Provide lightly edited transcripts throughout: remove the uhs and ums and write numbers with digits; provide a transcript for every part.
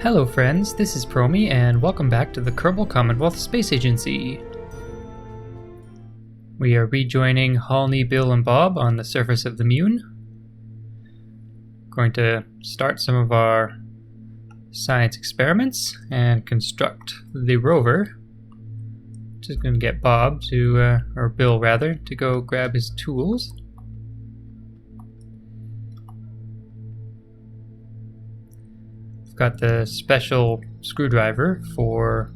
Hello friends, this is Promi and welcome back to the Kerbal Commonwealth Space Agency. We are rejoining Halney, Bill and Bob on the surface of the Moon. Going to start some of our science experiments and construct the rover. Just going to get Bob to, or Bill rather, to go grab his tools. Got the special screwdriver for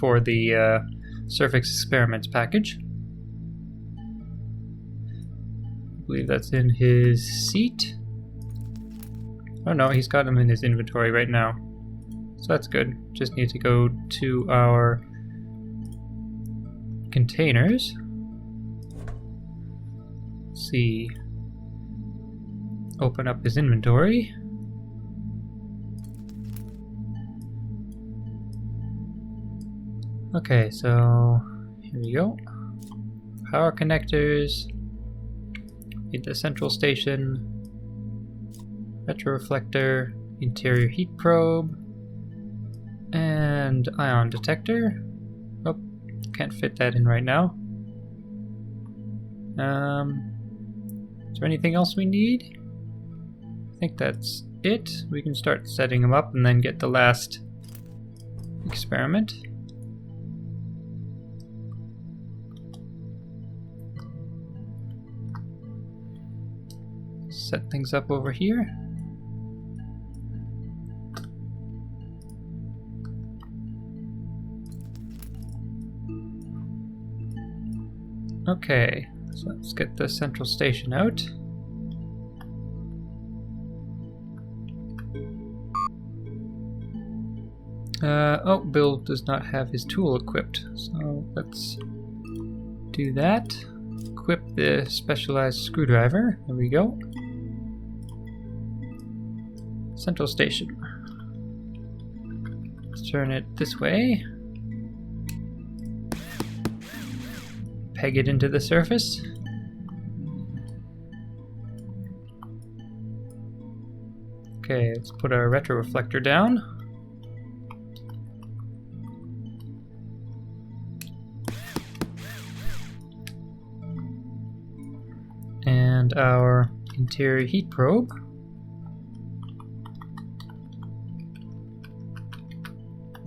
the surface experiments package. I believe that's in his seat. Oh no, he's got them in his inventory right now. So that's good. Just need to go to our containers. Let's see. Open up his inventory. Okay, so here we go. Power connectors, need the central station, retroreflector, interior heat probe, and ion detector. Oh, can't fit that in right now. Is there anything else we need? I think that's it. We can start setting them up and then get the last experiment. Set things up over here. Okay, so let's get the central station out. Oh, Bill does not have his tool equipped, so let's do that. Equip the specialized screwdriver. There we go. Central station. Let's turn it this way. Peg it into the surface. Okay, let's put our retroreflector down. And our interior heat probe.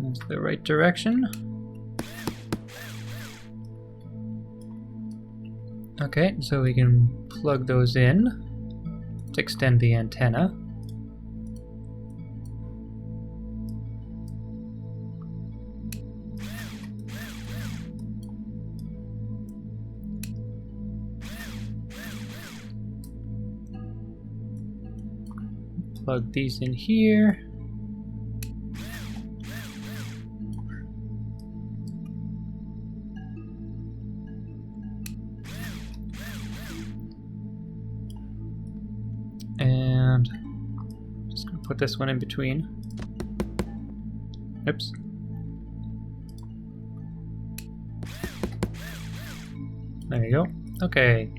That's the right direction. Okay, so we can plug those in to extend the antenna. Plug these in here. And just gonna put this one in between. Oops. There you go. Okay.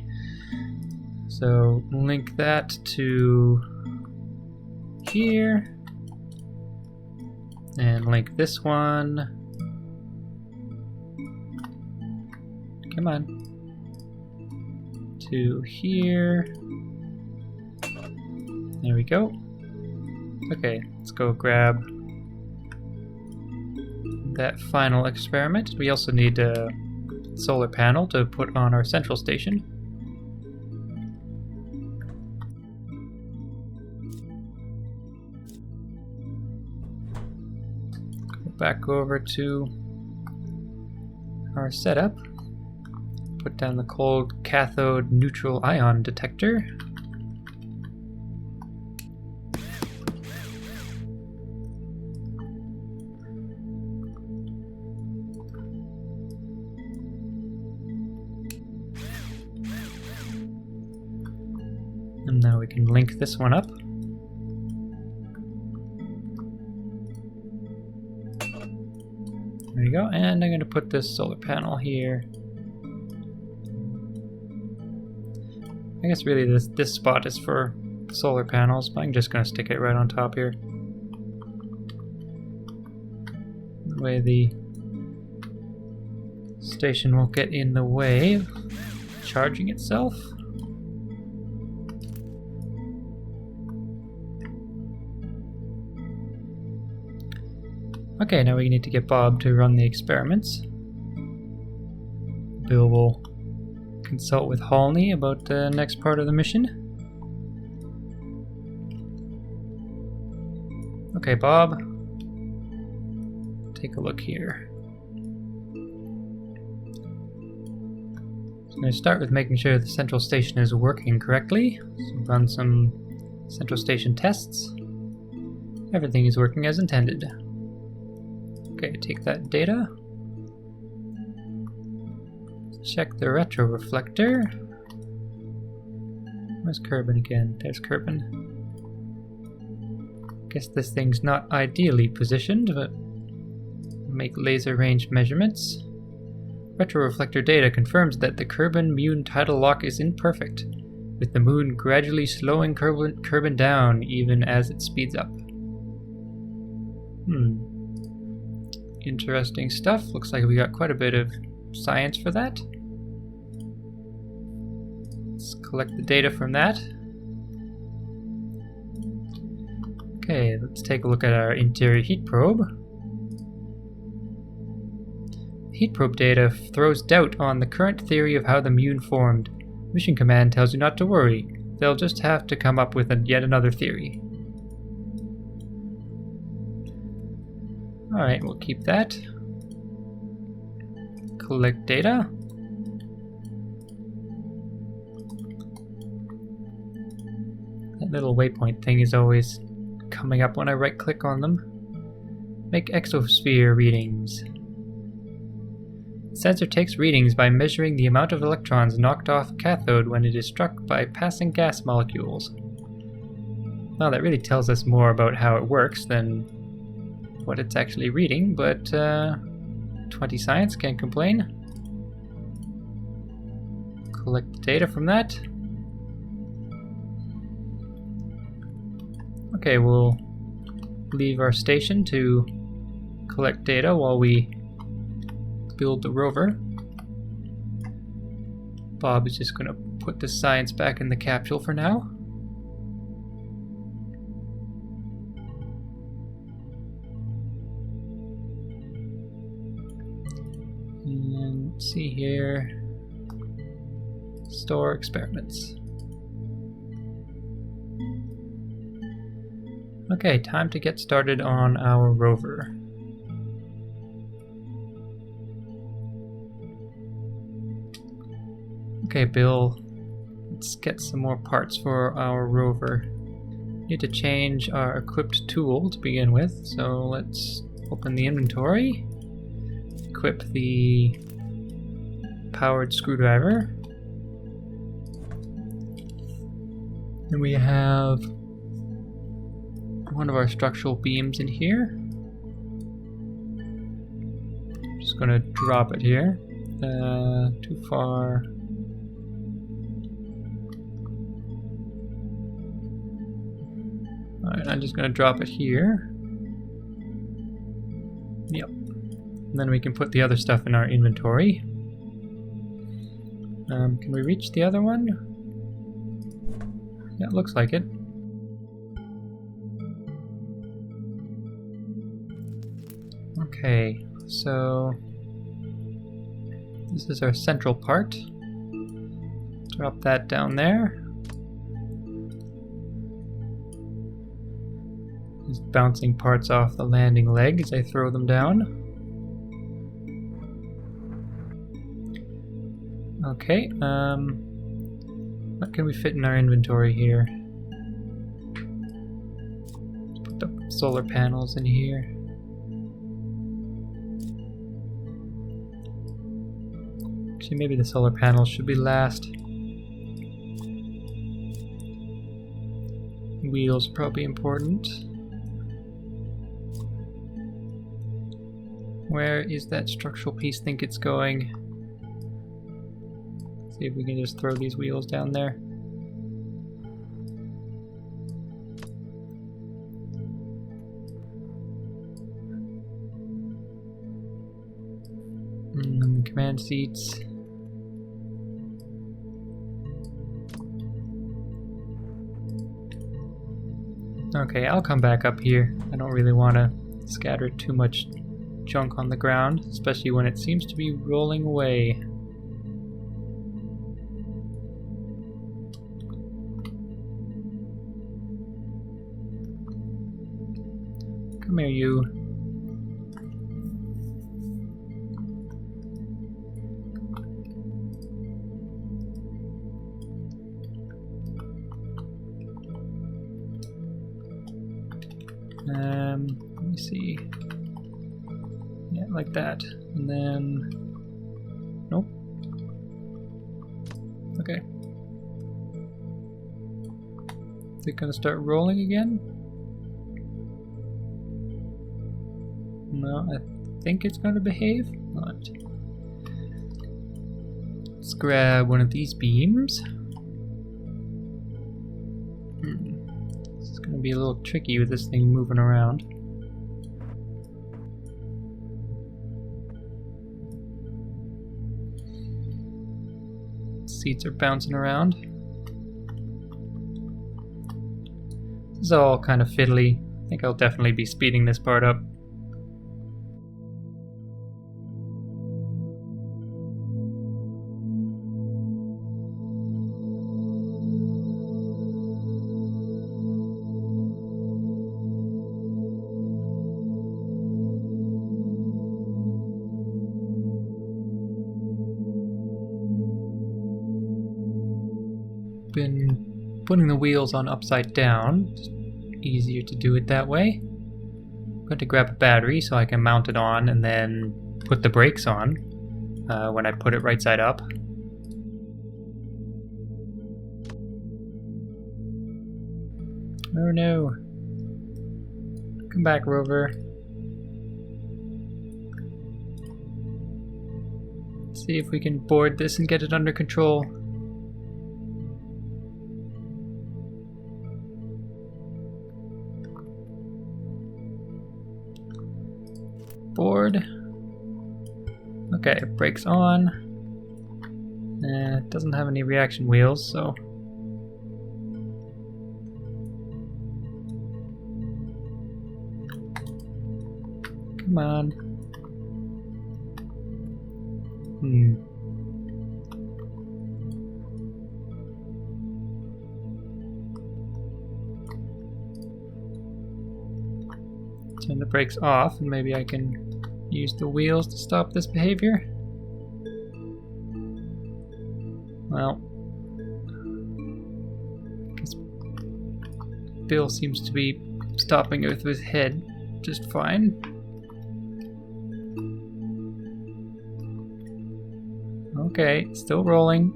So link that to here. And link this one. Come on. To here. There we go. Okay, let's go grab that final experiment. We also need a solar panel to put on our central station. Go back over to our setup. Put down the cold cathode neutral ion detector. And now we can link this one up. There you go, and I'm going to put this solar panel here. I guess really this spot is for solar panels, but I'm just going to stick it right on top here. That way the station won't get in the way of charging itself. Okay, now we need to get Bob to run the experiments. Bill will consult with Halney about the next part of the mission. Okay, Bob, take a look here. So I'm going to start with making sure the central station is working correctly. So run some central station tests. Everything is working as intended. Okay, take that data. Check the retro reflector. Where's Kerbin again? There's Kerbin. Guess this thing's not ideally positioned, but make laser range measurements. Retro reflector data confirms that the Kerbin Moon tidal lock is imperfect, with the moon gradually slowing Kerbin down even as it speeds up. Interesting stuff. Looks like we got quite a bit of science for that. Let's collect the data from that. Okay, let's take a look at our interior heat probe. Heat probe data throws doubt on the current theory of how the moon formed. Mission Command tells you not to worry. They'll just have to come up with yet another theory. Alright, we'll keep that. Collect data. That little waypoint thing is always coming up when I right click on them. Make exosphere readings. The sensor takes readings by measuring the amount of electrons knocked off cathode when it is struck by passing gas molecules. Well, that really tells us more about how it works than what it's actually reading, but 20 science, can't complain. Collect the data from that. Okay, we'll leave our station to collect data while we build the rover. Bob is just going to put the science back in the capsule for now. And let's see here. Store experiments. Okay, time to get started on our rover. Okay, Bill, let's get some more parts for our rover. Need to change our equipped tool to begin with, so let's open the inventory, equip the powered screwdriver. And we have one of our structural beams in here. Just going to drop it here. Too far. Alright, I'm just going to drop it here. Yep. And then we can put the other stuff in our inventory. Can we reach the other one? Yeah, it looks like it. Okay, so this is our central part. Drop that down there. Just bouncing parts off the landing leg as I throw them down. Okay, what can we fit in our inventory here? Let's put the solar panels in here. Actually, maybe the solar panels should be last. Wheels probably important. Where is that structural piece think it's going? See if we can just throw these wheels down there. command seats. Okay, I'll come back up here. I don't really want to scatter too much junk on the ground, especially when it seems to be rolling away. Come here, you. Let me see. Yeah, like that. And then... Nope. Okay. Is it gonna start rolling again? No, I think it's gonna behave. Not. Let's grab one of these beams. This is gonna be a little tricky with this thing moving around. Seats are bouncing around. This is all kind of fiddly. I think I'll definitely be speeding this part up. Been putting the wheels on upside down. Just easier to do it that way. I'm going to grab a battery so I can mount it on and then put the brakes on when I put it right side up. Oh no. Come back, Rover. Let's see if we can board this and get it under control. Board. Okay, brakes on. It doesn't have any reaction wheels, so... Come on. Turn the brakes off and maybe I can use the wheels to stop this behavior. Well, I guess Bill seems to be stopping it with his head just fine. Okay, still rolling.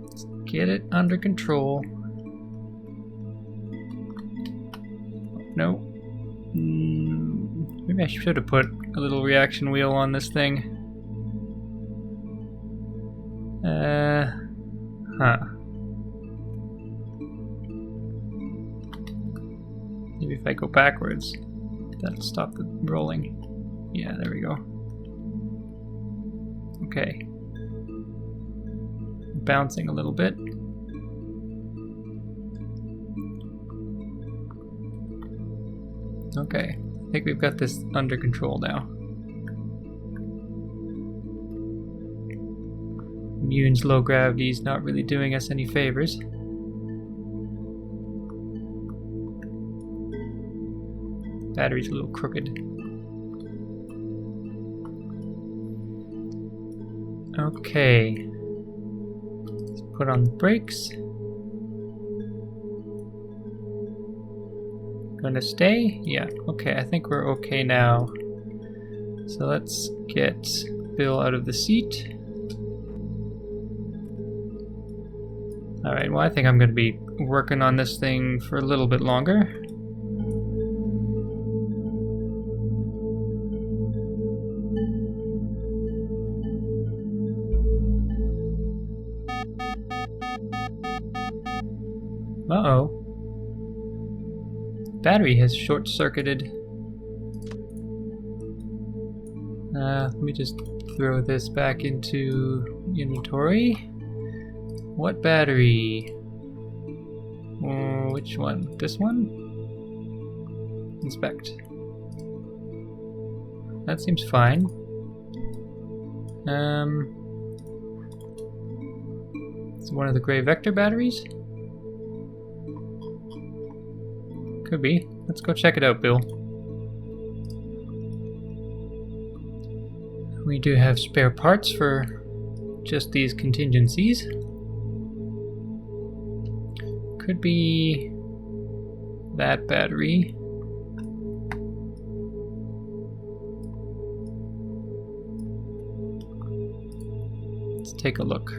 Let's get it under control. No. Maybe I should have put a little reaction wheel on this thing. Maybe if I go backwards, that'll stop the rolling. Yeah, there we go. Okay. Bouncing a little bit. Okay, I think we've got this under control now. Mune's low gravity is not really doing us any favors. Battery's a little crooked. Okay. Let's put on the brakes. Gonna stay? Yeah, okay, I think we're okay now. So let's get Bill out of the seat. Alright, well I think I'm gonna be working on this thing for a little bit longer. Uh-oh. Battery has short-circuited. Let me just throw this back into inventory. What battery? Which one? This one? Inspect. That seems fine. It's one of the gray vector batteries? Could be. Let's go check it out, Bill. We do have spare parts for just these contingencies. Could be that battery. Let's take a look.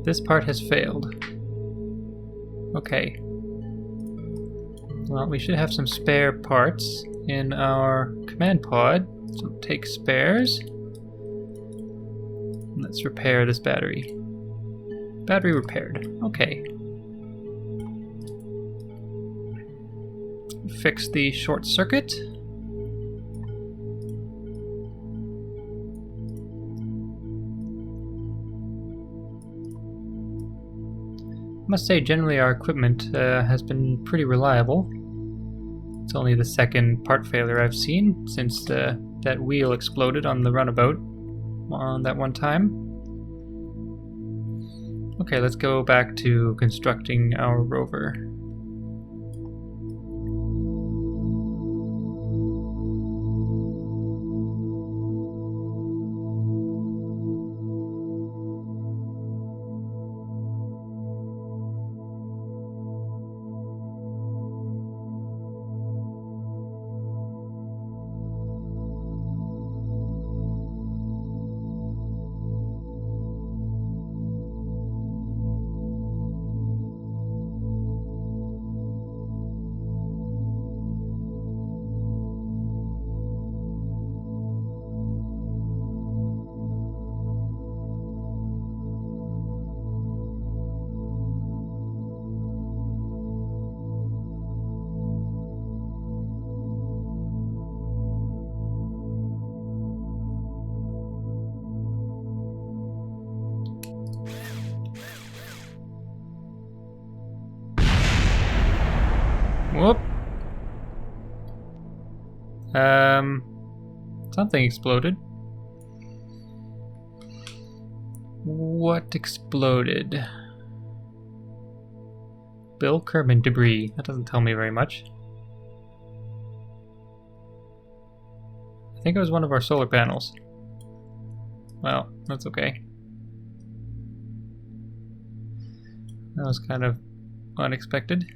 This part has failed. Okay. Well, we should have some spare parts in our command pod. So take spares. Let's repair this battery. Battery repaired. Okay. Fix the short circuit. I must say, generally our equipment has been pretty reliable. It's only the second part failure I've seen since that wheel exploded on the runabout on that one time. Okay, let's go back to constructing our rover. Whoop. Something exploded. What exploded? Bill Kerman debris. That doesn't tell me very much. I think it was one of our solar panels. Well, that's okay. That was kind of unexpected.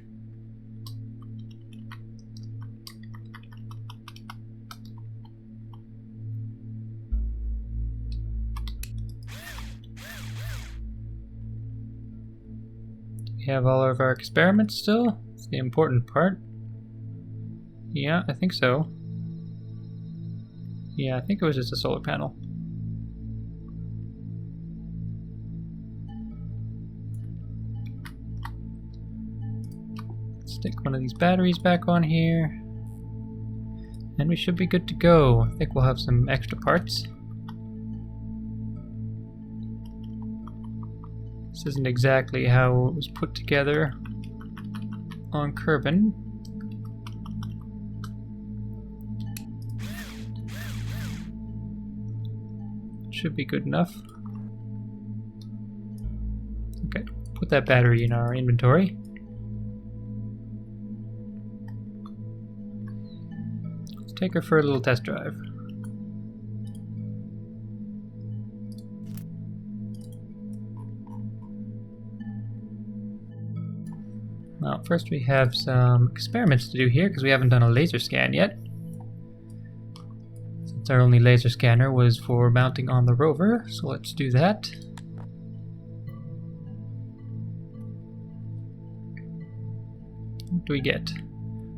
We have all of our experiments still. It's the important part. Yeah, I think so. Yeah, I think it was just a solar panel. Stick one of these batteries back on here. And we should be good to go. I think we'll have some extra parts. This isn't exactly how it was put together on Kerbin. Should be good enough. Okay, put that battery in our inventory. Let's take her for a little test drive. Well, first we have some experiments to do here because we haven't done a laser scan yet. Since our only laser scanner was for mounting on the rover, so let's do that. What do we get?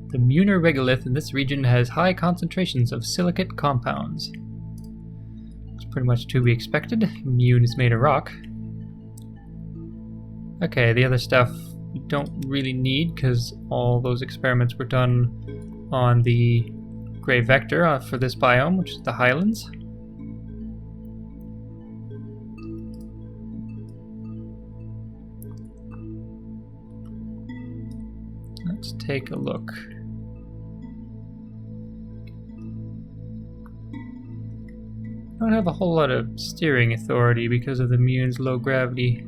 The Muner regolith in this region has high concentrations of silicate compounds. It's pretty much to be expected. Mune is made of rock. Okay, the other stuff we don't really need because all those experiments were done on the gray vector for this biome, which is the highlands. Let's take a look. I don't have a whole lot of steering authority because of the Mune's low gravity.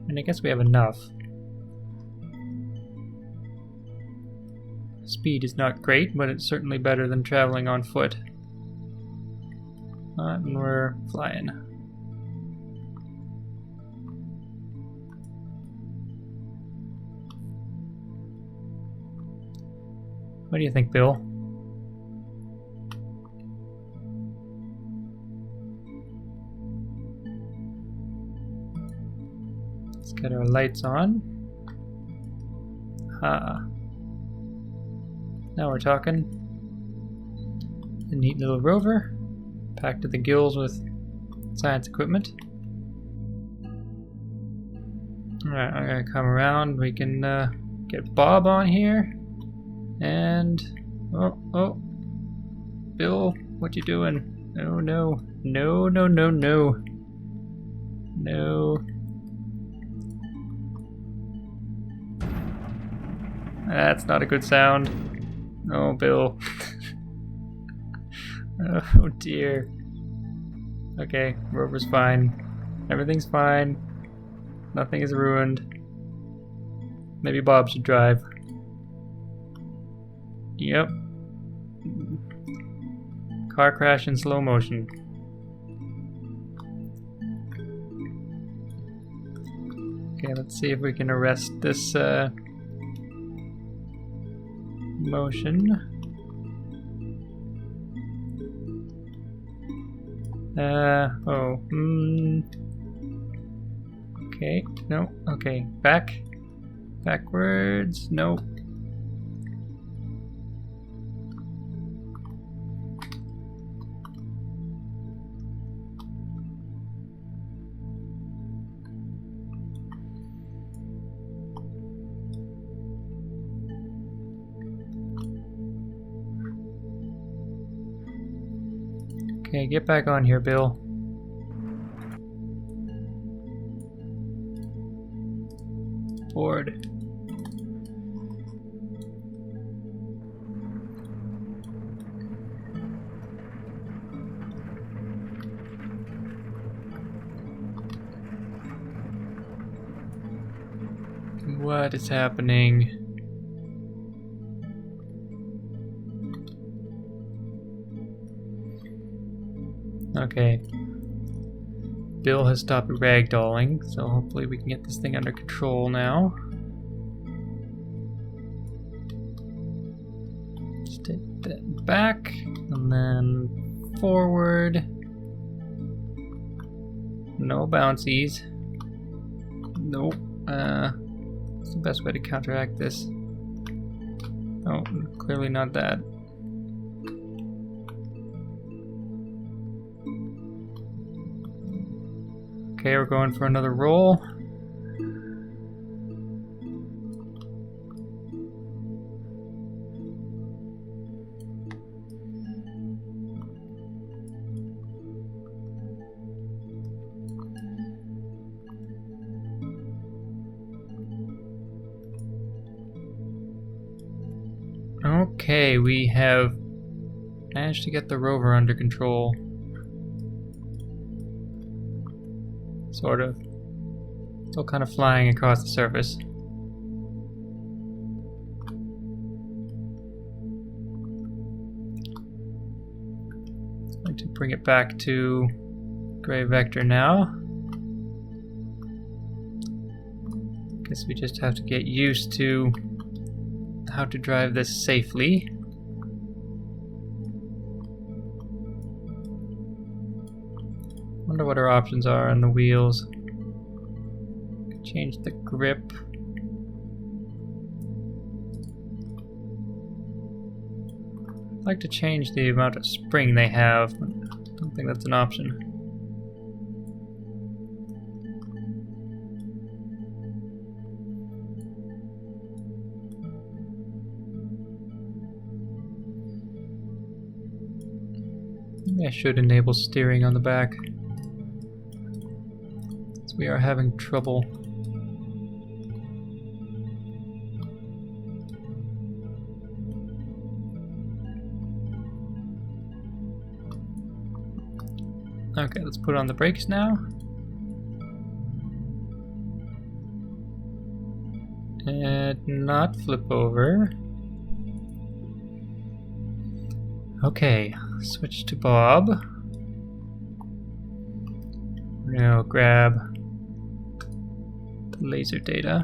And I guess we have enough. Speed is not great, but it's certainly better than traveling on foot. And we're flying. What do you think, Bill? Let's get our lights on. Now we're talking. A neat little rover, packed to the gills with science equipment. Alright, I'm gonna come around. We can get Bob on here. And oh, Bill, what you doing? No, no, no, no, no, no, no. That's not a good sound. Oh, Bill. Oh dear. Okay, rover's fine. Everything's fine. Nothing is ruined. Maybe Bob should drive. Yep. Car crash in slow motion. Okay, let's see if we can arrest this motion. Okay, no, okay, backwards, no. Okay, get back on here, Bill. Board. What is happening? Okay. Bill has stopped ragdolling, so hopefully we can get this thing under control now. Just take that back, and then forward. No bouncies. Nope. What's the best way to counteract this? Oh, clearly not that. Okay, we're going for another roll. Okay, we have managed to get the rover under control. Sort of. Still kind of flying across the surface. Going to bring it back to gray vector now. Guess we just have to get used to how to drive this safely. Wonder what our options are on the wheels. Change the grip. I'd like to change the amount of spring they have. I don't think that's an option. Maybe I should enable steering on the back. So we are having trouble. Okay, let's put on the brakes now. And not flip over. Okay, switch to Bob. Now grab the laser data.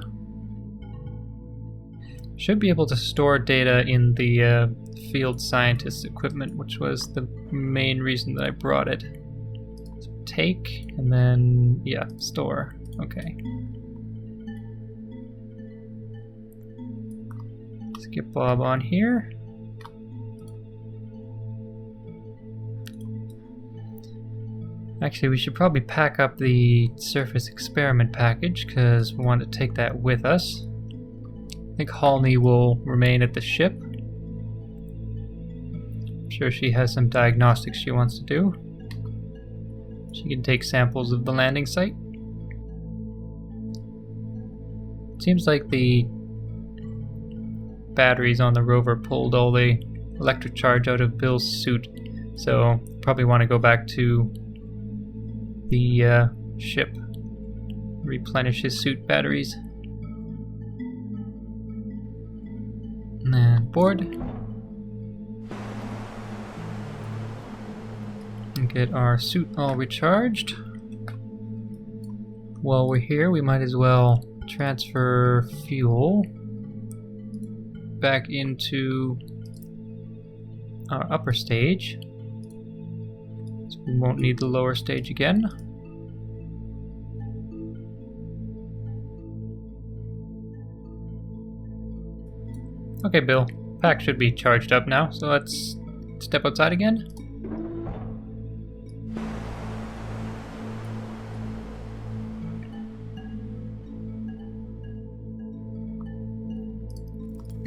Should be able to store data in the field scientist equipment, which was the main reason that I brought it. So take, and then, yeah, store. Okay. Let's get Bob on here. Actually, we should probably pack up the surface experiment package because we want to take that with us. I think Halney will remain at the ship. I'm sure she has some diagnostics she wants to do. She can take samples of the landing site. Seems like the batteries on the rover pulled all the electric charge out of Bill's suit, so probably want to go back to the ship, replenish his suit batteries. And board. And get our suit all recharged. While we're here, we might as well transfer fuel back into our upper stage. So we won't need the lower stage again. Okay, Bill. Pack should be charged up now, so let's step outside again.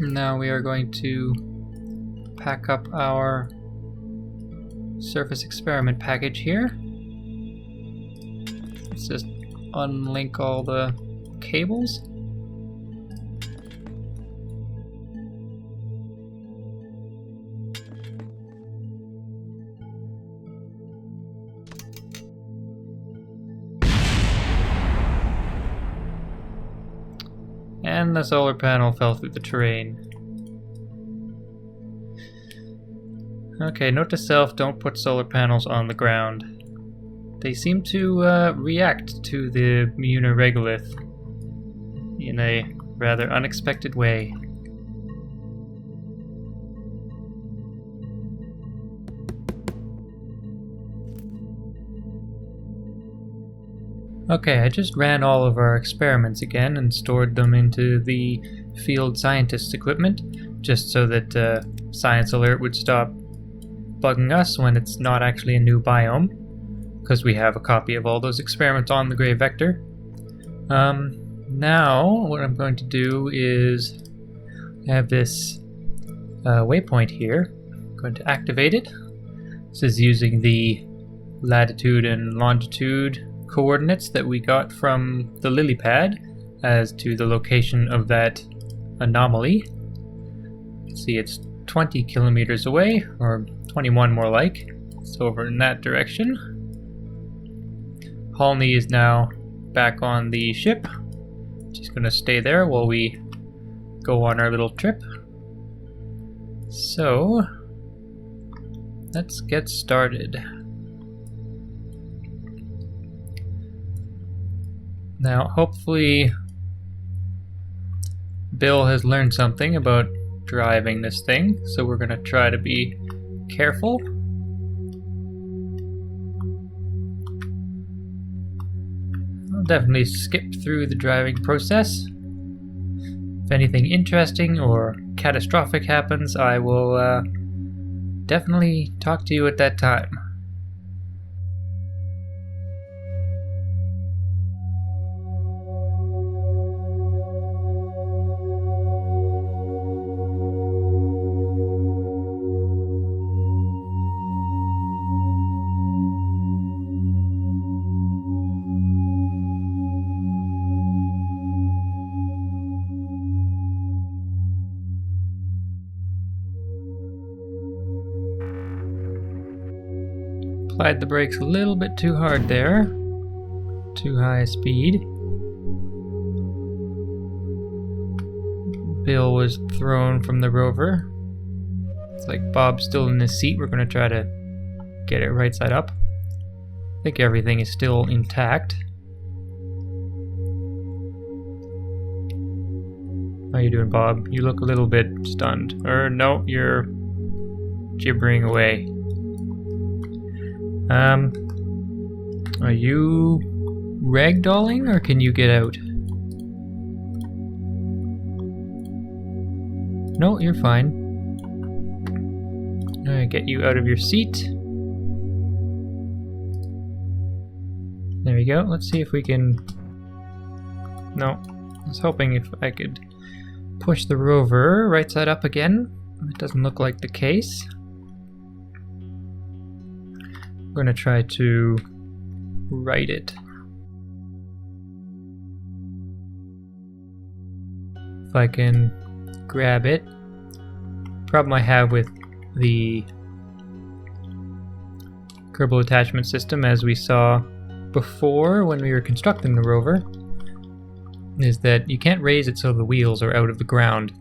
Now we are going to pack up our surface experiment package here. Let's just unlink all the cables. And the solar panel fell through the terrain. Okay, note to self, don't put solar panels on the ground. They seem to react to the uniregolith in a rather unexpected way. Okay, I just ran all of our experiments again and stored them into the field scientist equipment, just so that Science Alert would stop bugging us when it's not actually a new biome, because we have a copy of all those experiments on the Gray Vector. Now, what I'm going to do is have this waypoint here. I'm going to activate it. This is using the latitude and longitude coordinates that we got from the lily pad as to the location of that anomaly. See, it's 20 kilometers away, or 21 more like. It's over in that direction. Halney is now back on the ship. She's going to stay there while we go on our little trip. So, let's get started. Now, hopefully, Bill has learned something about driving this thing, so we're going to try to be careful. I'll definitely skip through the driving process. If anything interesting or catastrophic happens, I will definitely talk to you at that time. applied the brakes a little bit too hard there. Too high a speed. Bill was thrown from the rover. It's like Bob's still in his seat. We're going to try to get it right side up. I think everything is still intact. How you doing, Bob? You look a little bit stunned. Or no, you're gibbering away. Are you ragdolling or can you get out? No, you're fine. I'm gonna get you out of your seat. There we go. Let's see if we can... No. I was hoping if I could push the rover right side up again. It doesn't look like the case. I'm gonna try to right it. If I can grab it. Problem I have with the Kerbal attachment system, as we saw before when we were constructing the rover, is that you can't raise it so the wheels are out of the ground.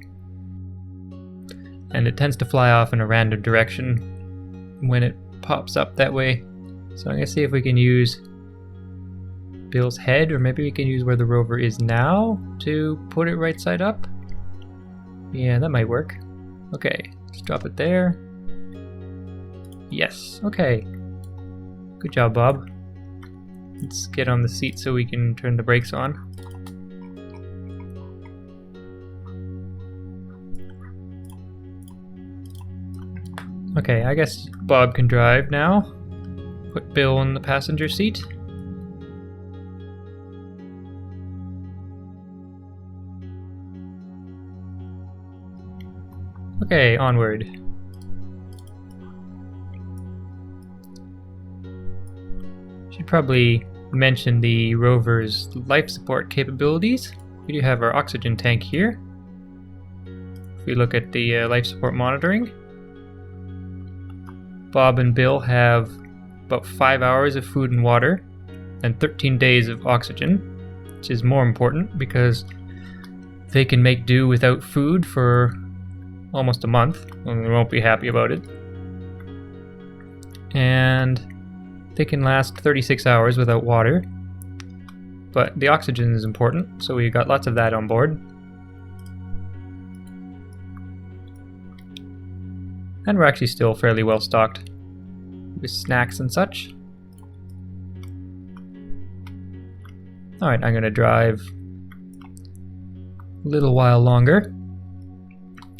And it tends to fly off in a random direction when it pops up that way. So I'm going to see if we can use Bill's head, or maybe we can use where the rover is now to put it right side up. Yeah, that might work. Okay, let's drop it there. Yes, okay. Good job, Bob. Let's get on the seat so we can turn the brakes on. Okay, I guess Bob can drive now. Put Bill in the passenger seat. Okay, onward. Should probably mention the rover's life support capabilities. We do have our oxygen tank here. If we look at the life support monitoring, Bob and Bill have about 5 hours of food and water and 13 days of oxygen, which is more important because they can make do without food for almost a month, and they won't be happy about it. And they can last 36 hours without water, but the oxygen is important, so we got lots of that on board. And we're actually still fairly well stocked with snacks and such. Alright, I'm gonna drive a little while longer.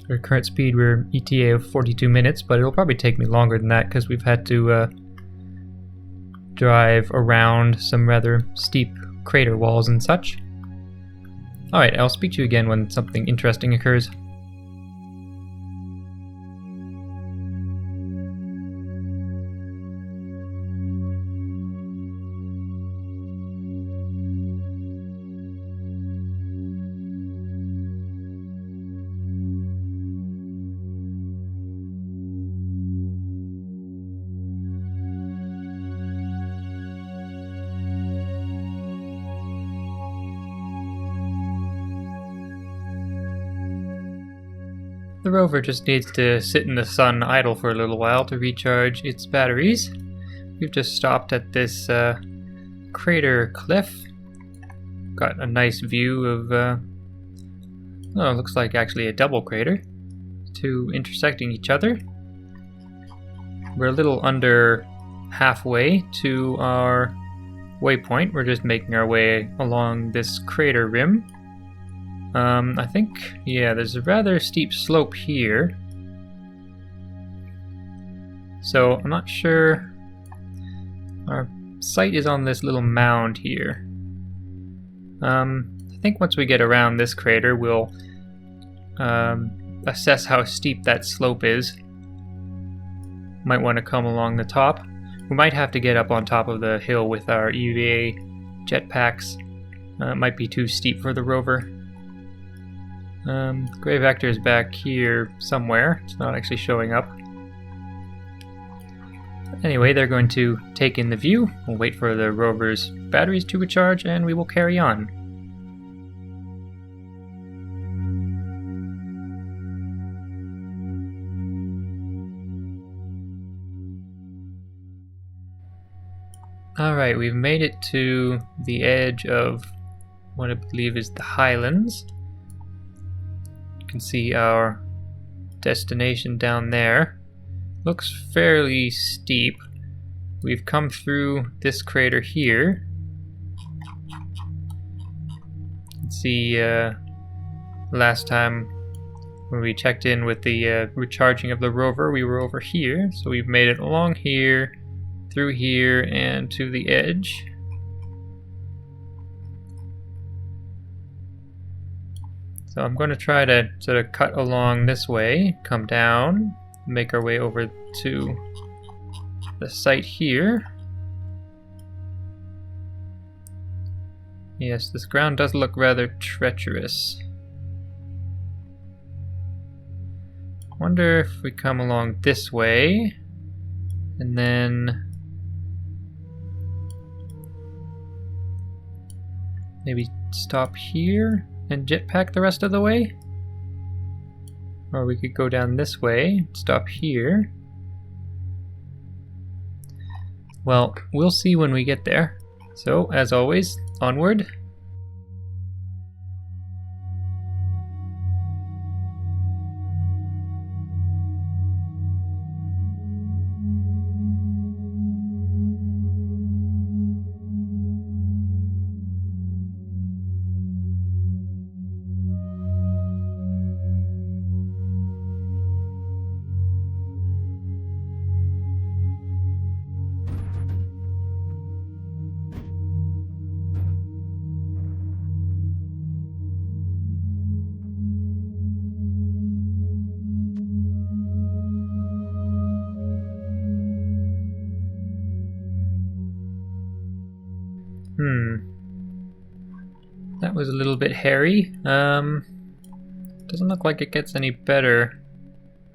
Our current speed, we're ETA of 42 minutes, but it'll probably take me longer than that because we've had to drive around some rather steep crater walls and such. Alright, I'll speak to you again when something interesting occurs. The rover just needs to sit in the sun idle for a little while to recharge its batteries. We've just stopped at this crater cliff. Got a nice view of, oh, it looks like actually a double crater. Two intersecting each other. We're a little under halfway to our waypoint. We're just making our way along this crater rim. I think, yeah, there's a rather steep slope here. So I'm not sure. Our site is on this little mound here. I think once we get around this crater, we'll assess how steep that slope is. Might want to come along the top. We might have to get up on top of the hill with our EVA jetpacks. It might be too steep for the rover. Gray vector is back here somewhere. It's not actually showing up. Anyway, they're going to take in the view. We'll wait for the rover's batteries to recharge, and we will carry on. Alright, we've made it to the edge of what I believe is the highlands. You can see our destination down there. Looks fairly steep. We've come through this crater here. You can see last time when we checked in with the recharging of the rover, we were over here. So we've made it along here, through here, and to the edge. So I'm going to try to sort of cut along this way, come down, make our way over to the site here. Yes, this ground does look rather treacherous. Wonder if we come along this way, and then maybe stop here and jetpack the rest of the way? Or we could go down this way, stop here. Well, we'll see when we get there. So, as always, onward. That was a little bit hairy. Doesn't look like it gets any better.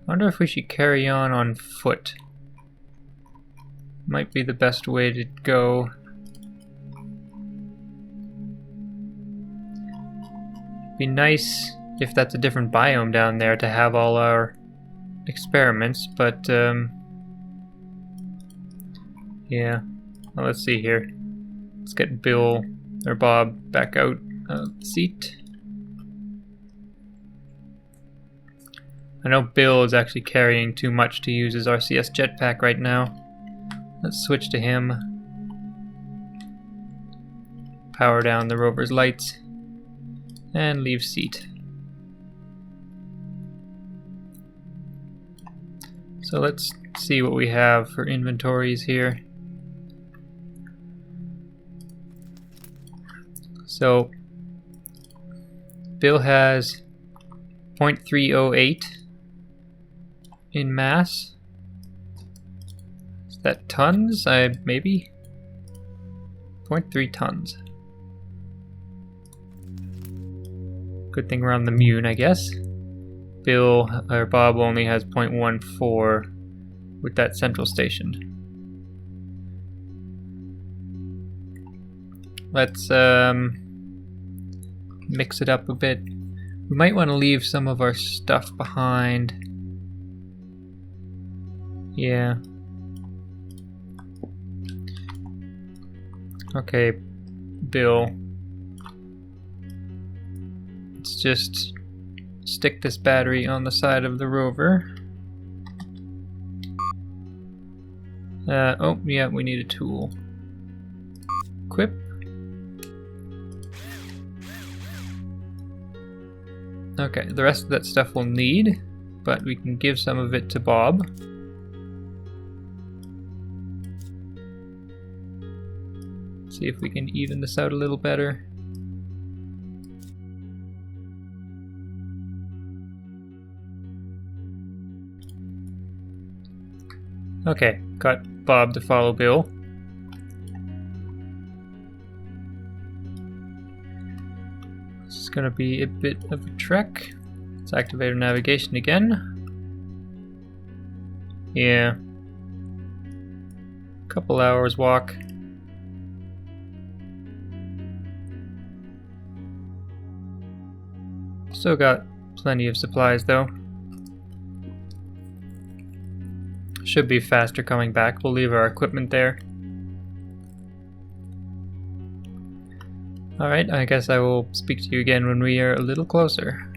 I wonder if we should carry on foot. Might be the best way to go. Be nice if that's a different biome down there to have all our experiments, but yeah. Well, let's see here. Let's get Bill or Bob back out of the seat. I know Bill is actually carrying too much to use his RCS jetpack right now. Let's switch to him. Power down the rover's lights and leave seat. So let's see what we have for inventories here. So Bill has 0.308 in mass. Is that tons? Maybe 0.3 tons. Good thing we're on the Mune, I guess. Bill or Bob only has 0.14 with that central station. Let's mix it up a bit. We might want to leave some of our stuff behind. Yeah. Okay, Bill. Let's just stick this battery on the side of the rover. Oh, yeah, we need a tool. Equip. Okay, the rest of that stuff we'll need, but we can give some of it to Bob. See if we can even this out a little better. Okay, got Bob to follow Bill. This is going to be a bit of a trek. Let's activate our navigation again. Yeah. Couple hours walk. Still got plenty of supplies though. Should be faster coming back. We'll leave our equipment there. Alright, I guess I will speak to you again when we are a little closer.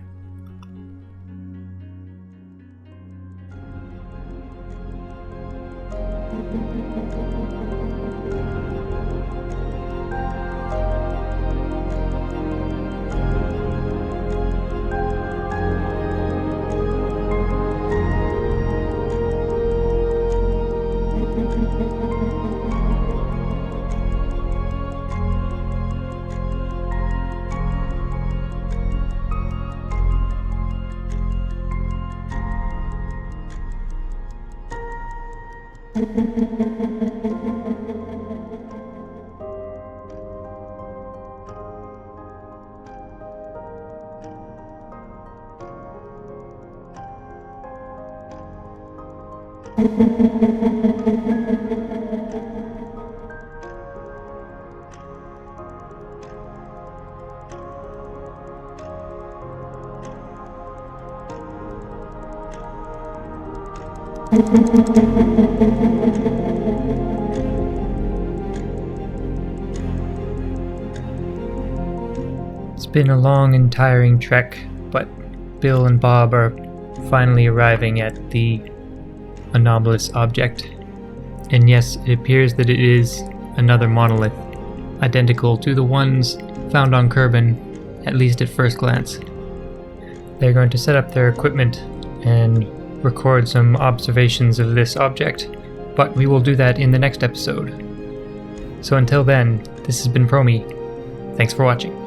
It's been a long and tiring trek, but Bill and Bob are finally arriving at the anomalous object. And yes, it appears that it is another monolith, identical to the ones found on Kerbin, at least at first glance. They're going to set up their equipment and record some observations of this object, but we will do that in the next episode. So until then, this has been Promi. Thanks for watching.